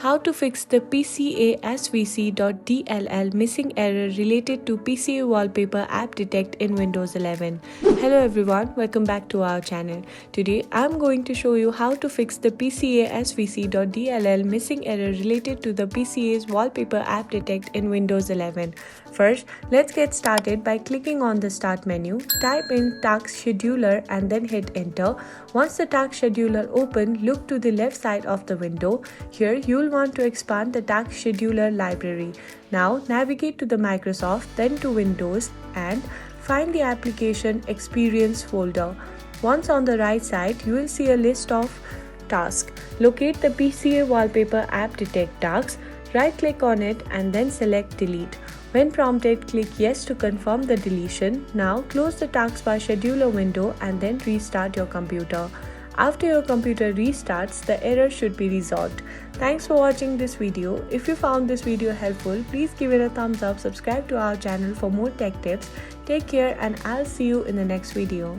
How to fix the pcasvc.dll missing error related to PCA Wallpaper app detect in Windows 11. Hello everyone, welcome back to our channel. Today I'm going to show you how to fix the pcasvc.dll missing error related to the PCA's Wallpaper app detect in Windows 11. First, let's get started by clicking on the Start menu, type in Task Scheduler and then hit Enter. Once the Task Scheduler open, look to the left side of the window. Here you'll want to expand the Task Scheduler library. Now navigate to the Microsoft, then to Windows and find the Application Experience folder. Once on the right side, you will see a list of tasks. Locate the PCA Wallpaper app detect tasks, right-click on it and then select Delete. When prompted, click Yes to confirm the deletion. Now close the Taskbar Scheduler window and then restart your computer. After your computer restarts, the error should be resolved. Thanks for watching this video. If you found this video helpful, please give it a thumbs up, subscribe to our channel for more tech tips. Take care and I'll see you in the next video.